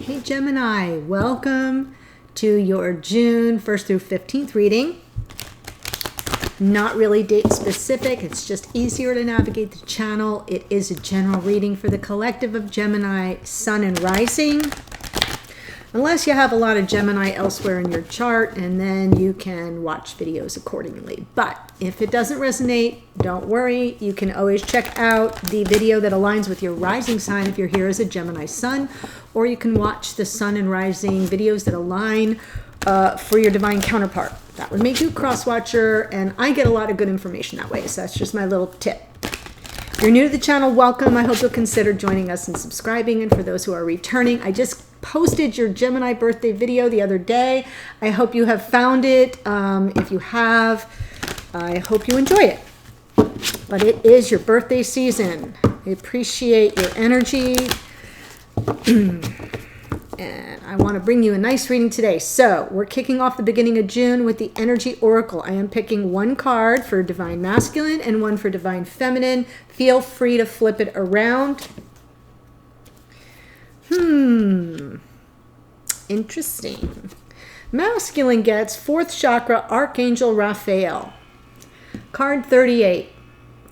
Hey Gemini, welcome to your June 1st through 15th reading. Not really date specific, it's just easier to navigate the channel. It is a general reading for the collective of Gemini, Sun and Rising. Unless you have a lot of Gemini elsewhere in your chart, and then you can watch videos accordingly. But if it doesn't resonate, don't worry. You can always check out the video that aligns with your rising sign if you're here as a Gemini Sun, or you can watch the Sun and Rising videos that align for your divine counterpart. That would make you a cross-watcher, and I get a lot of good information that way, so that's just my little tip. If you're new to the channel, welcome. I hope you'll consider joining us and subscribing. And for those who are returning, I just posted your Gemini birthday video the other day. I hope you have found it. If you have, I hope you enjoy it. But it is your birthday season. I appreciate your energy. And I want to bring you a nice reading today. So we're kicking off the beginning of June with the Energy Oracle. I am picking one card for Divine Masculine and one for Divine Feminine. Feel free to flip it around. Interesting. Masculine gets 4th chakra, Archangel Raphael. Card 38.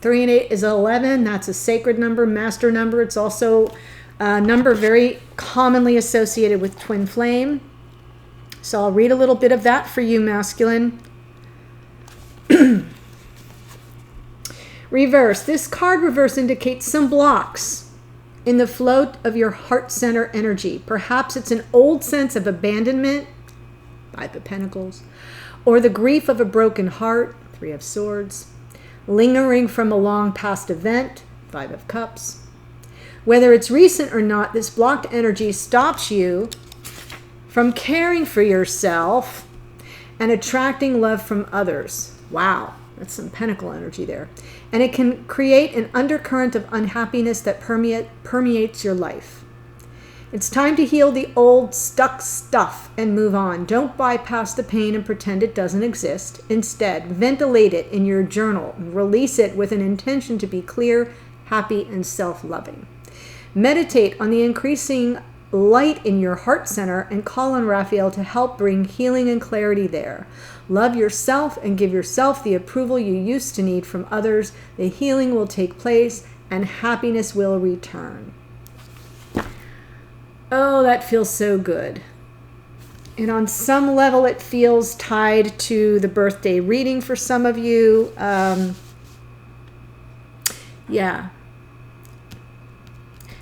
3 and 8 is 11. That's a sacred number, master number. It's also a number very commonly associated with twin flame. So I'll read a little bit of that for you, masculine. Reverse. This card reverse indicates some blocks in the flow of your heart center energy. Perhaps it's an old sense of abandonment, 5 of Pentacles, or the grief of a broken heart, 3 of Swords, lingering from a long past event, 5 of Cups. Whether it's recent or not, this blocked energy stops you from caring for yourself and attracting love from others. Wow, that's some Pentacle energy there. And it can create an undercurrent of unhappiness that permeates your life. It's time to heal the old stuck stuff and move on. Don't bypass the pain and pretend it doesn't exist. Instead, ventilate it in your journal and release it with an intention to be clear, happy, and self-loving. Meditate on the increasing light in your heart center and call on Raphael to help bring healing and clarity there. Love yourself and give yourself the approval you used to need from others. The healing will take place and happiness will return. Oh, that feels so good. And on some level, it feels tied to the birthday reading for some of you. Yeah.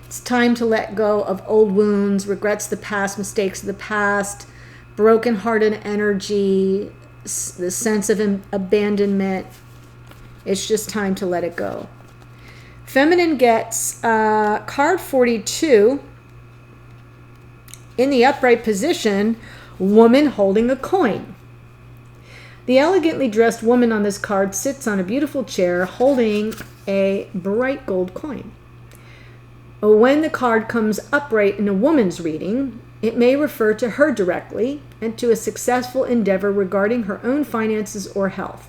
It's time to let go of old wounds, regrets of the past, mistakes of the past, broken-hearted energy, the sense of abandonment. It's just time to let it go. Feminine gets card 42. In the upright position, woman holding a coin. The elegantly dressed woman on this card sits on a beautiful chair holding a bright gold coin. When the card comes upright in a woman's reading, it may refer to her directly and to a successful endeavor regarding her own finances or health.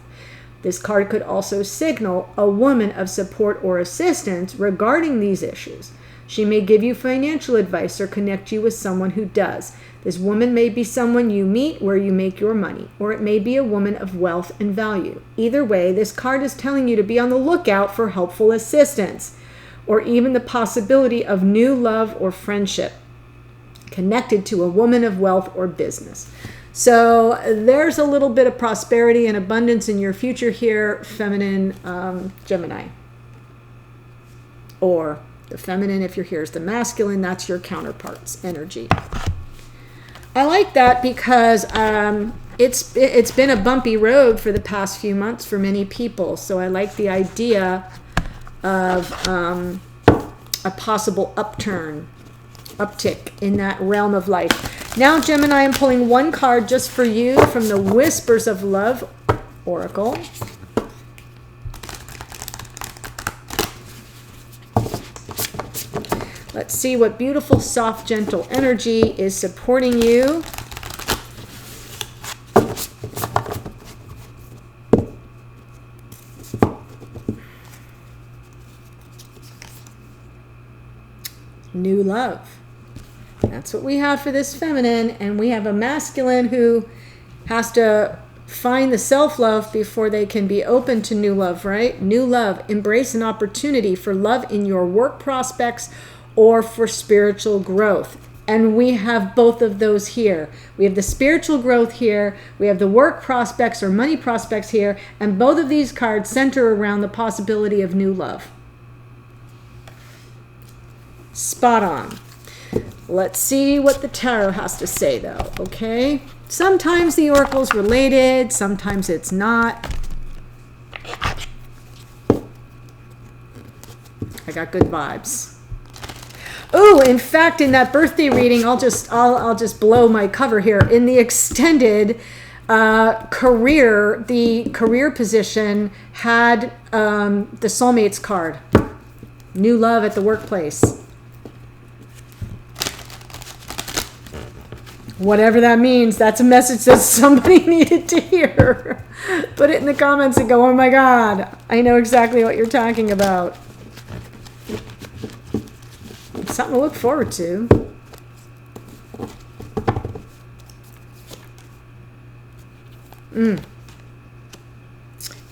This card could also signal a woman of support or assistance regarding these issues. She may give you financial advice or connect you with someone who does. This woman may be someone you meet where you make your money, or it may be a woman of wealth and value. Either way, this card is telling you to be on the lookout for helpful assistance, or even the possibility of new love or friendship connected to a woman of wealth or business. So there's a little bit of prosperity and abundance in your future here, feminine Gemini. Or the feminine, if you're here, is the masculine. That's your counterpart's energy. I like that because it's been a bumpy road for the past few months for many people. So I like the idea of a possible uptick in that realm of life. Now, Gemini, I'm pulling one card just for you from the Whispers of Love Oracle. Let's see what beautiful, soft, gentle energy is supporting you. New love. That's what we have for this feminine. And we have a masculine who has to find the self-love before they can be open to new love, right? New love. Embrace an opportunity for love in your work prospects or for spiritual growth. And we have both of those here. We have the spiritual growth here. We have the work prospects or money prospects here. And both of these cards center around the possibility of new love. Spot on. Let's see what the tarot has to say, though, okay? Sometimes the oracle's related, sometimes it's not. I got good vibes. Oh, in fact, in that birthday reading, I'll just blow my cover here. In the extended career, the career position had the soulmates card. New love at the workplace. Whatever that means, that's a message that somebody needed to hear. Put it in the comments and go, oh my God, I know exactly what you're talking about. It's something to look forward to.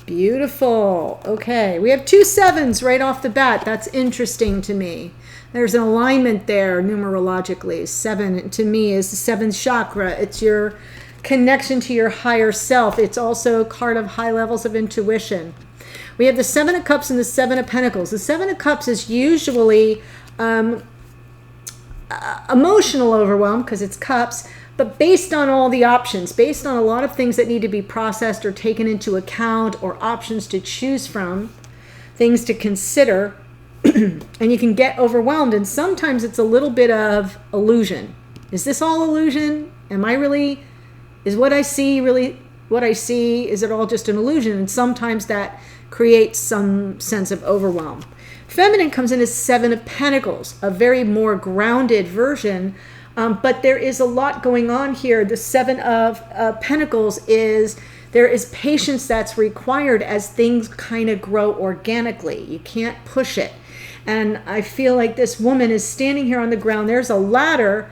Beautiful. Okay, we have 2 7s right off the bat. That's interesting to me. There's an alignment there numerologically. 7 to me is the 7th chakra. It's your connection to your higher self. It's also a card of high levels of intuition. We have the 7 of Cups and the 7 of Pentacles. The 7 of Cups is usually emotional overwhelm because it's cups, but based on all the options, based on a lot of things that need to be processed or taken into account or options to choose from, things to consider. And you can get overwhelmed, and sometimes it's a little bit of illusion. Is this all illusion? Is what I see really what I see? Is it all just an illusion? And sometimes that creates some sense of overwhelm. Feminine comes in as 7 of Pentacles, a very more grounded version, but there is a lot going on here. The 7 of Pentacles is there is patience that's required as things kind of grow organically. You can't push it. And I feel like this woman is standing here on the ground. There's a ladder.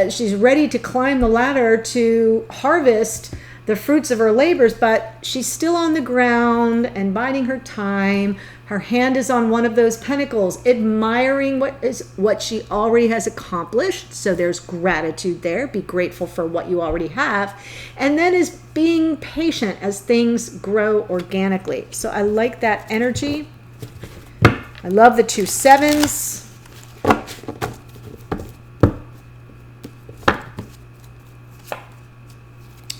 She's ready to climb the ladder to harvest the fruits of her labors, but she's still on the ground and biding her time. Her hand is on one of those pentacles, admiring what she already has accomplished. So there's gratitude there. Be grateful for what you already have. And then is being patient as things grow organically. So I like that energy. I love the 2 7s.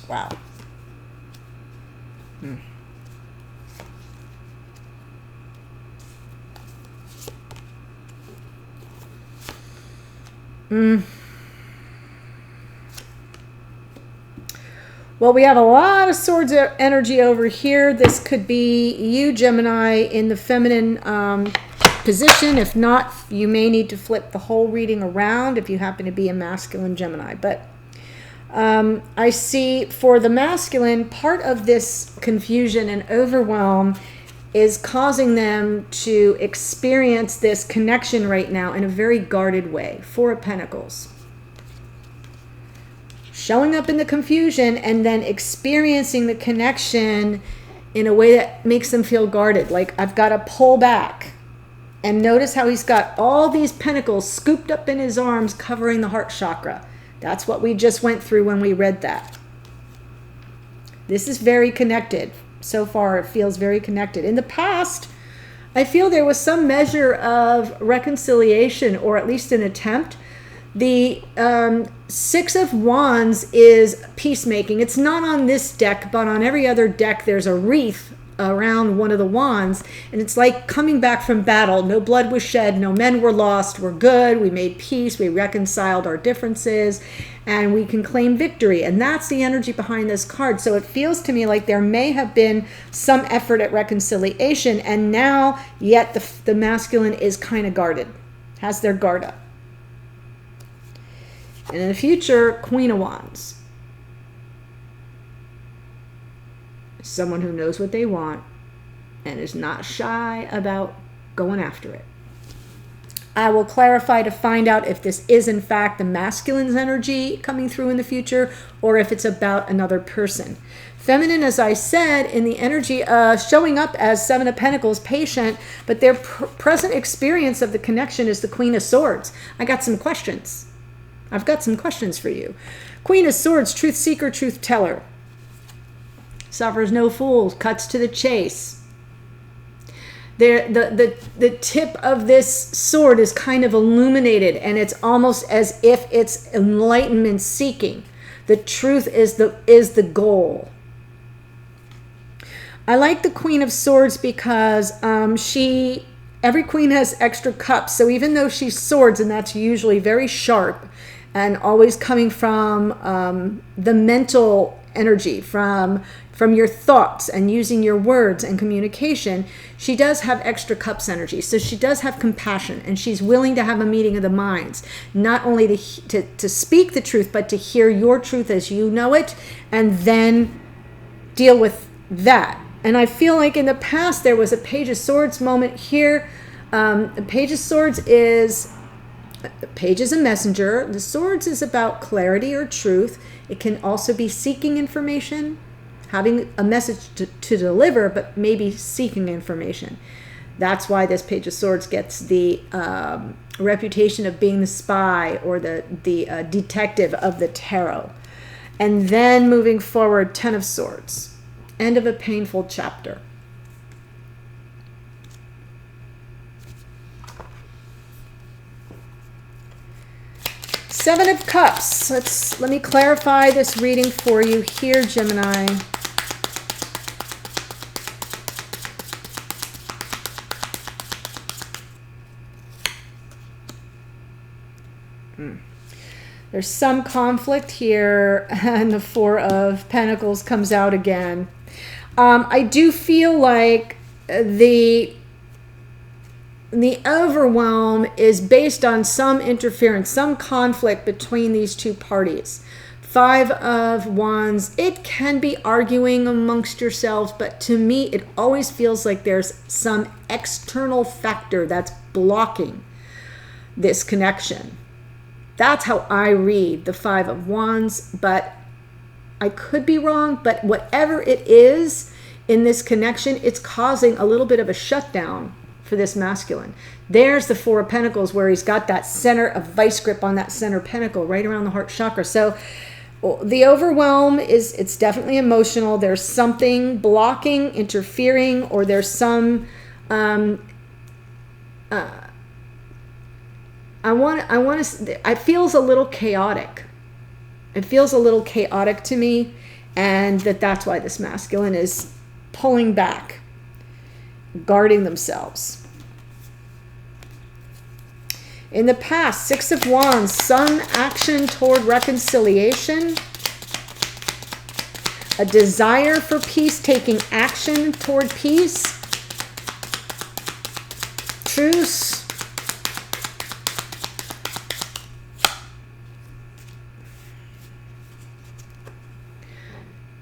Wow. Well, we have a lot of swords energy over here. This could be you, Gemini, in the feminine position. If not, you may need to flip the whole reading around if you happen to be a masculine Gemini. But I see for the masculine, part of this confusion and overwhelm is causing them to experience this connection right now in a very guarded way. 4 of Pentacles. Showing up in the confusion and then experiencing the connection in a way that makes them feel guarded. Like, I've got to pull back. And notice how he's got all these pentacles scooped up in his arms covering the heart chakra. That's what we just went through when we read that. This is very connected. So far, it feels very connected. In the past, I feel there was some measure of reconciliation, or at least an attempt. The 6 of Wands is peacemaking. It's not on this deck, but on every other deck, there's a wreath around one of the wands, and it's like coming back from battle. No blood was shed, no men were lost, we're good, we made peace, we reconciled our differences, and we can claim victory. And that's the energy behind this card. So it feels to me like there may have been some effort at reconciliation, and now yet the masculine is kind of guarded, has their guard up. And in the future, Queen of Wands. Someone who knows what they want and is not shy about going after it. I will clarify to find out if this is in fact the masculine's energy coming through in the future, or if it's about another person. Feminine, as I said, in the energy showing up as Seven of Pentacles, patient, but their present experience of the connection is the Queen of Swords. I got some questions. I've got some questions for you. Queen of Swords, truth seeker, truth teller. Suffers no fools, cuts to the chase. The tip of this sword is kind of illuminated, and it's almost as if it's enlightenment seeking. The truth is the goal. I like the Queen of Swords because every queen has extra cups. So even though she's swords, and that's usually very sharp and always coming from the mental energy, from your thoughts and using your words and communication, she does have extra cups energy. So she does have compassion, and she's willing to have a meeting of the minds, not only to speak the truth, but to hear your truth as you know it, and then deal with that. And I feel like in the past there was a Page of Swords moment here. The Page of Swords is, the Page is a messenger. The Swords is about clarity or truth. It can also be seeking information, having a message to deliver, but maybe seeking information. That's why this Page of Swords gets the reputation of being the spy or the detective of the tarot. And then moving forward, Ten of Swords. End of a painful chapter. Seven of Cups. Let me clarify this reading for you here, Gemini. There's some conflict here, and the Four of Pentacles comes out again. I do feel like the overwhelm is based on some interference, some conflict between these two parties. Five of Wands, it can be arguing amongst yourselves, but to me, it always feels like there's some external factor that's blocking this connection. That's how I read the Five of Wands, but I could be wrong. But whatever it is in this connection, it's causing a little bit of a shutdown for this masculine. There's the Four of Pentacles, where he's got that center of vice grip on that center pentacle right around the heart chakra. So the overwhelm it's definitely emotional. There's something blocking, interfering, or there's some it feels a little chaotic. It feels a little chaotic to me, and that's why this masculine is pulling back, guarding themselves. In the past, Six of Wands, some action toward reconciliation, a desire for peace, taking action toward peace, truce,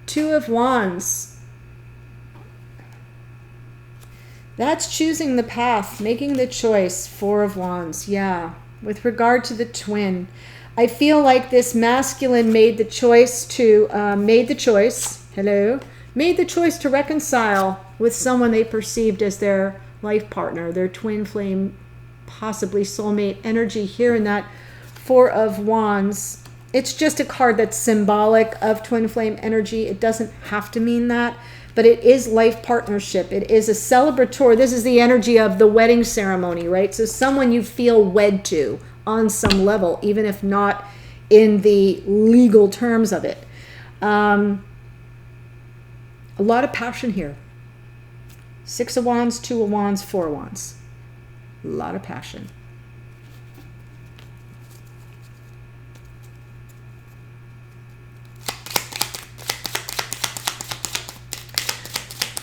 Two of Wands. That's choosing the path, making the choice. Four of Wands. Yeah. With regard to the twin, I feel like this masculine made the choice to made the choice to reconcile with someone they perceived as their life partner, their twin flame, possibly soulmate energy here in that Four of Wands. It's just a card that's symbolic of twin flame energy. It doesn't have to mean that, but it is life partnership. It is a celebratory. This is the energy of the wedding ceremony, right? So someone you feel wed to on some level, even if not in the legal terms of it. A lot of passion here. Six of Wands, Two of Wands, Four of Wands. A lot of passion.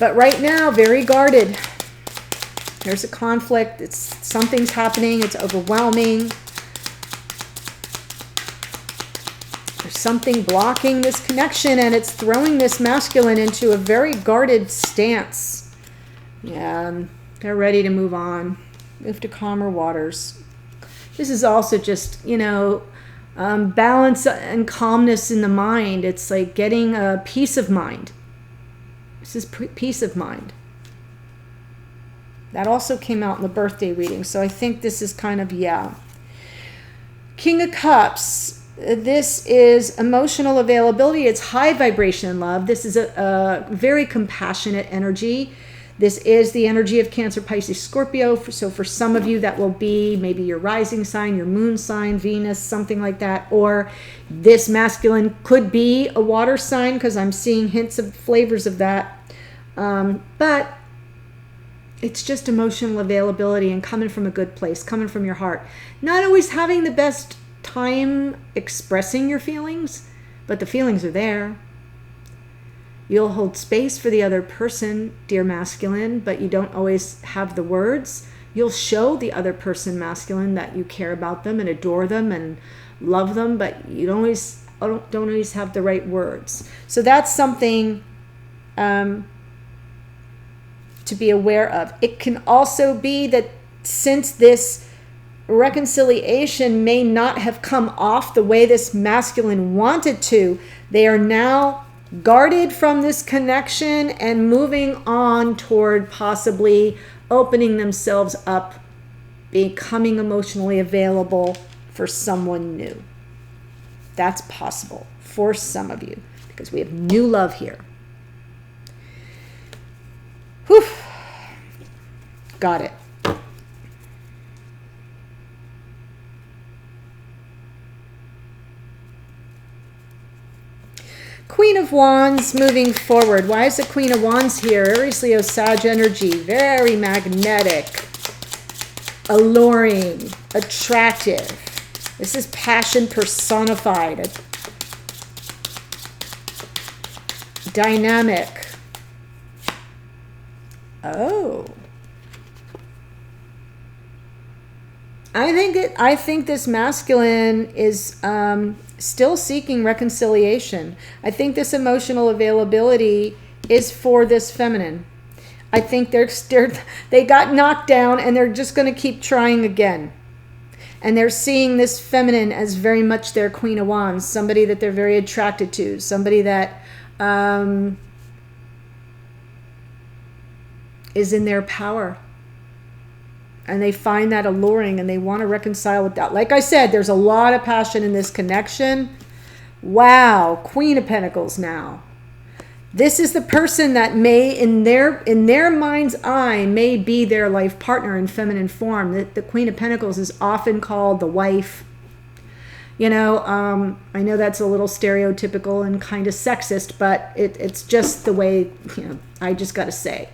But right now, very guarded. There's a conflict. Something's happening. It's overwhelming. There's something blocking this connection, and it's throwing this masculine into a very guarded stance. Yeah, they're ready to move on. Move to calmer waters. This is also just, balance and calmness in the mind. It's like getting a peace of mind. This is peace of mind. That also came out in the birthday reading. So I think this is kind of, King of Cups. This is emotional availability. It's high vibration love. This is a very compassionate energy. This is the energy of Cancer, Pisces, Scorpio. So for some of you, that will be maybe your rising sign, your moon sign, Venus, something like that. Or this masculine could be a water sign, because I'm seeing hints of flavors of that. But it's just emotional availability and coming from a good place, coming from your heart. Not always having the best time expressing your feelings, but the feelings are there. You'll hold space for the other person, dear masculine, but you don't always have the words. You'll show the other person, masculine, that you care about them and adore them and love them, but you don't always have the right words. So that's something to be aware of. It can also be that since this reconciliation may not have come off the way this masculine wanted to, they are now guarded from this connection and moving on toward possibly opening themselves up, becoming emotionally available for someone new. That's possible for some of you, because we have new love here. Whew. Got it. Queen of Wands moving forward. Why is the Queen of Wands here? Aries, Leo, Sag energy. Very magnetic, alluring, attractive. This is passion personified. Dynamic. Oh. I think this masculine is still seeking reconciliation. I think this emotional availability is for this feminine. I think they got knocked down and they're just going to keep trying again. And they're seeing this feminine as very much their Queen of Wands, somebody that they're very attracted to, somebody that is in their power. And they find that alluring and they want to reconcile with that. Like I said, there's a lot of passion in this connection. Wow, Queen of Pentacles now. This is the person that may, in their mind's eye, may be their life partner in feminine form. The Queen of Pentacles is often called the wife. I know that's a little stereotypical and kind of sexist, but it's just the way, I just got to say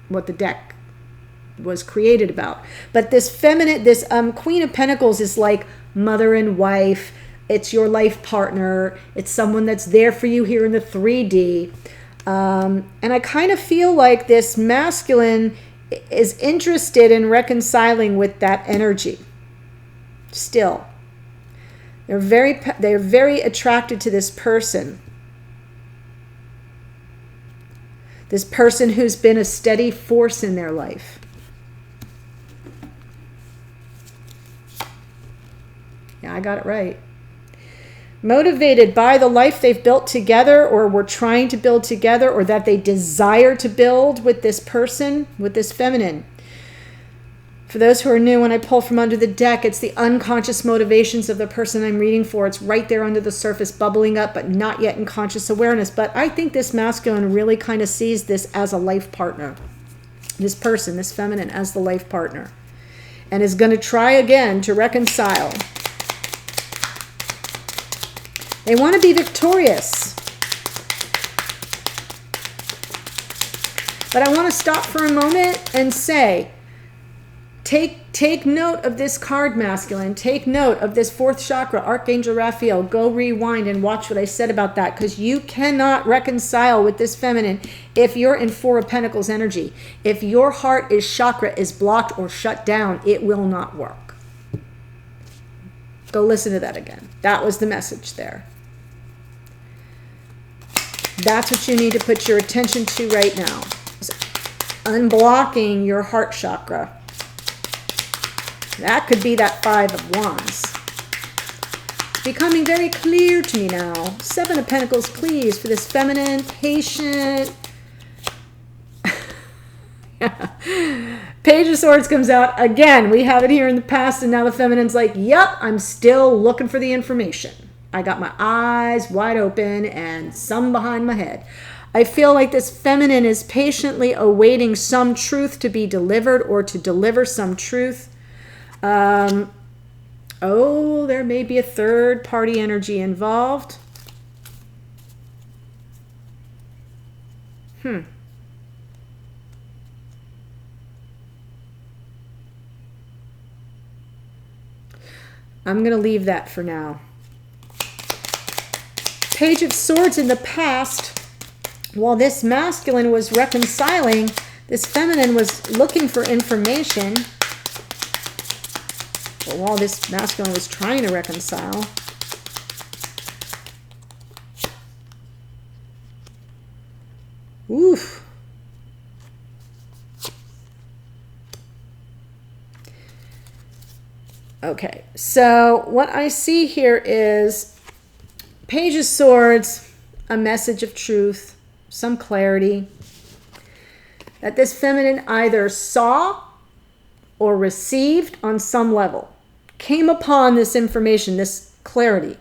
what the deck was created about. But this feminine, this Queen of Pentacles is like mother and wife. It's your life partner. It's someone that's there for you here in the 3D. And I kind of feel like this masculine is interested in reconciling with that energy. Still, they're very attracted to this person. This person who's been a steady force in their life. Yeah, I got it right. Motivated by the life they've built together, or were trying to build together, or that they desire to build with this person, with this feminine. For those who are new, when I pull from under the deck, it's the unconscious motivations of the person I'm reading for. It's right there under the surface, bubbling up, but not yet in conscious awareness. But I think this masculine really kind of sees this as a life partner. This person, this feminine, as the life partner. And is going to try again to reconcile. They want to be victorious. But I want to stop for a moment and say, take note of this card, masculine. Take note of this fourth chakra, Archangel Raphael. Go rewind and watch what I said about that, because you cannot reconcile with this feminine if you're in Four of Pentacles energy. If your heart chakra is blocked or shut down, it will not work. Go listen to that again. That was the message there. That's what you need to put your attention to right now. Is unblocking your heart chakra. That could be that Five of Wands. Becoming very clear to me now. Seven of Pentacles, please, for this feminine, patient. Page of Swords comes out again. We have it here in the past, and now the feminine's like, yep, I'm still looking for the information. I got my eyes wide open and some behind my head. I feel like this feminine is patiently awaiting some truth to be delivered, or to deliver some truth. Oh, there may be a third party energy involved. I'm going to leave that for now. Page of Swords in the past, while this masculine was reconciling, this feminine was looking for information. But while this masculine was trying to reconcile, oof. Okay, so what I see here is Page of Swords, a message of truth, some clarity, that this feminine either saw or received on some level, came upon this information, this clarity.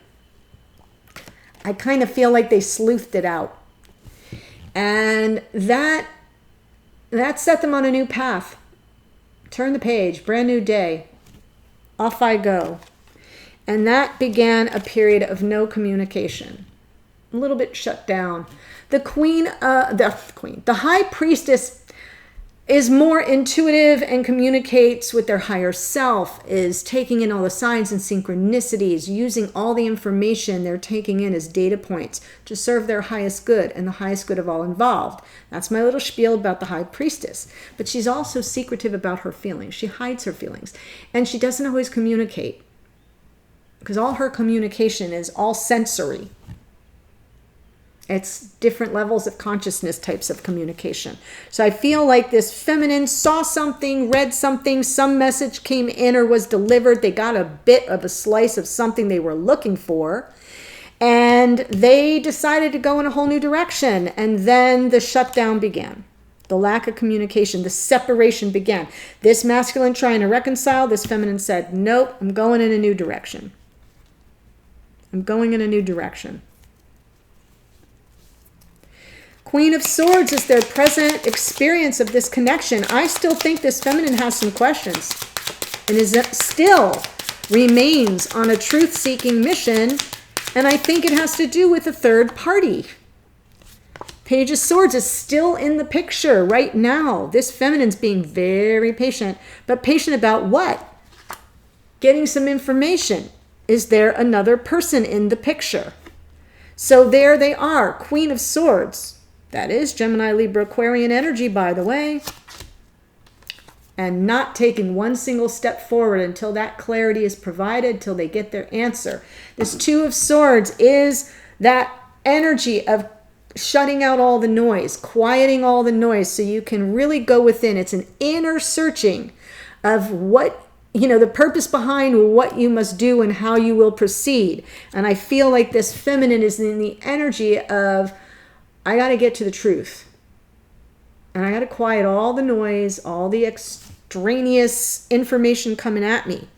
I kind of feel like they sleuthed it out. And that set them on a new path. Turn the page, brand new day. Off I go. And that began a period of no communication. A little bit shut down. The High Priestess is more intuitive and communicates with their higher self, is taking in all the signs and synchronicities, using all the information they're taking in as data points to serve their highest good and the highest good of all involved. That's my little spiel about the High Priestess. But she's also secretive about her feelings. She hides her feelings. And she doesn't always communicate, because all her communication is all sensory. It's different levels of consciousness types of communication. So I feel like this feminine saw something, read something, some message came in or was delivered. They got a bit of a slice of something they were looking for. And they decided to go in a whole new direction. And then the shutdown began. The lack of communication, the separation began. This masculine trying to reconcile, this feminine said, nope, I'm going in a new direction. I'm going in a new direction. Queen of Swords is their present experience of this connection. I still think this feminine has some questions and still remains on a truth-seeking mission. And I think it has to do with a third party. Page of Swords is still in the picture right now. This feminine's being very patient. But patient about what? Getting some information. Is there another person in the picture? So there they are, Queen of Swords. That is Gemini, Libra, Aquarian energy, by the way. And not taking one single step forward until that clarity is provided, till they get their answer. This Two of Swords is that energy of shutting out all the noise, quieting all the noise so you can really go within. It's an inner searching of what, the purpose behind what you must do and how you will proceed. And I feel like this feminine is in the energy of, I got to get to the truth. And I got to quiet all the noise, all the extraneous information coming at me.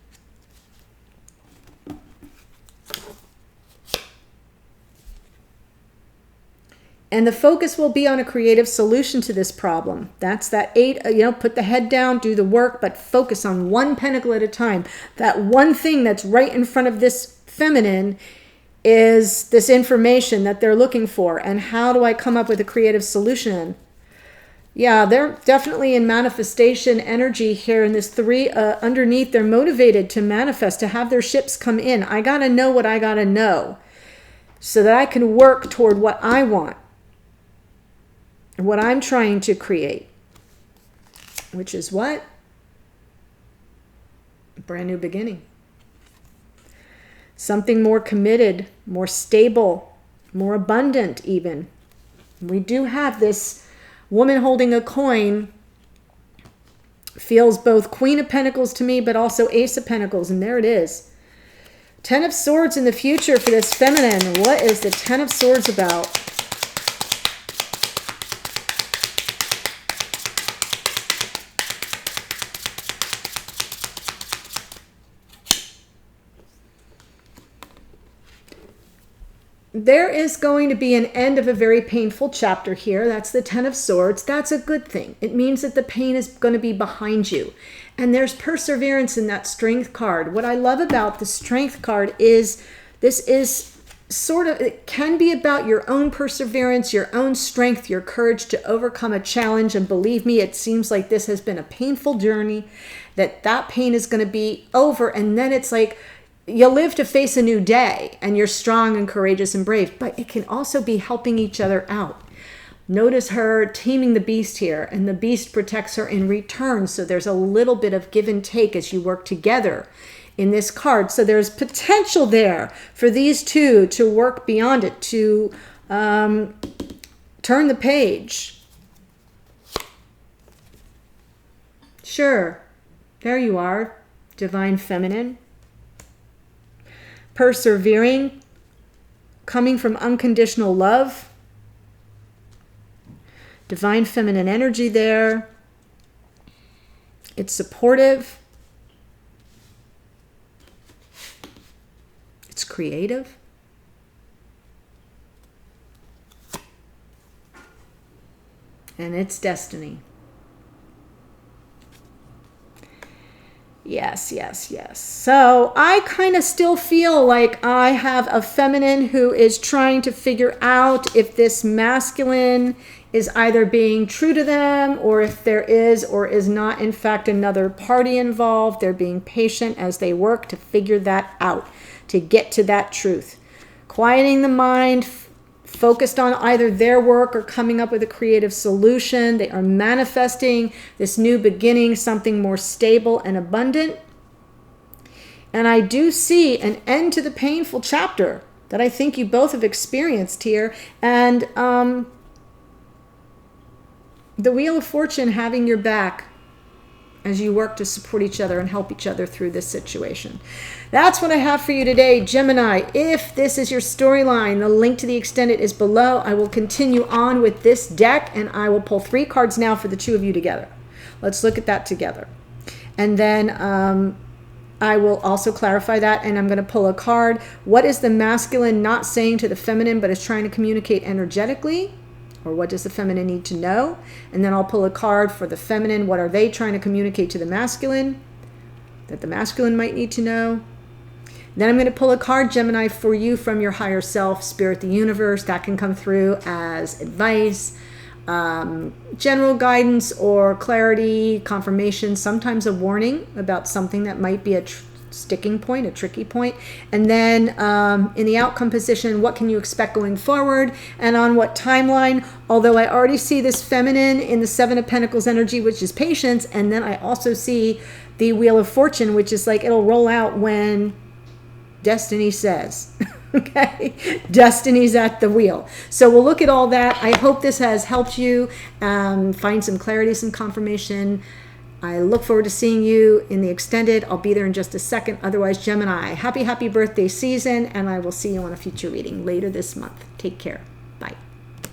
And the focus will be on a creative solution to this problem. That's that 8, put the head down, do the work, but focus on one pentacle at a time. That one thing that's right in front of this feminine is this information that they're looking for. And how do I come up with a creative solution? Yeah, they're definitely in manifestation energy here in this 3. Underneath, they're motivated to manifest, to have their ships come in. I got to know what I got to know so that I can work toward what I want, what I'm trying to create, which is what? A brand new beginning. Something more committed, more stable, more abundant even. We do have this woman holding a coin Feels both Queen of Pentacles to me, but also Ace of Pentacles. And there it is. Ten of Swords in the future for this feminine. What is the Ten of Swords about? There is going to be an end of a very painful chapter here. That's the Ten of Swords. That's a good thing. It means that the pain is going to be behind you. And there's perseverance in that Strength card. What I love about the Strength card is this is sort of, it can be about your own perseverance, your own strength, your courage to overcome a challenge. And believe me, it seems like this has been a painful journey, that pain is going to be over. And then it's like, you live to face a new day, and you're strong and courageous and brave, but it can also be helping each other out. Notice her taming the beast here, and the beast protects her in return. So there's a little bit of give and take as you work together in this card. So there's potential there for these two to work beyond it, to turn the page. Sure, there you are, Divine Feminine. Persevering, coming from unconditional love. Divine Feminine energy there. It's supportive. It's creative. And it's destiny. Yes, yes, yes. So I kind of still feel like I have a feminine who is trying to figure out if this masculine is either being true to them, or if there is or is not, in fact, another party involved. They're being patient as they work to figure that out, to get to that truth. Quieting the mind, focused on either their work or coming up with a creative solution. They are manifesting this new beginning, something more stable and abundant. And I do see an end to the painful chapter that I think you both have experienced here. And the Wheel of Fortune having your back as you work to support each other and help each other through this situation. That's what I have for you today, Gemini. If this is your storyline, the link to the extended is below. I will continue on with this deck, and I will pull 3 cards now for the 2 of you together. Let's look at that together. And then I will also clarify that, and I'm going to pull a card. What is the masculine not saying to the feminine but is trying to communicate energetically? Or what does the feminine need to know? And then I'll pull a card for the feminine. What are they trying to communicate to the masculine that the masculine might need to know? Then I'm going to pull a card, Gemini, for you from your higher self, spirit, the universe. That can come through as advice, general guidance, or clarity, confirmation, sometimes a warning about something that might be a sticking point, a tricky point. And then in the outcome position, what can you expect going forward and on what timeline? Although I already see this feminine in the 7 of Pentacles energy, which is patience. And then I also see the Wheel of Fortune, which is like it'll roll out when destiny says. Okay, destiny's at the wheel. So we'll look at all that. I hope this has helped you find some clarity, some confirmation. I look forward to seeing you in the extended. I'll be there in just a second. Otherwise, Gemini, happy birthday season, and I will see you on a future reading later this month. Take care.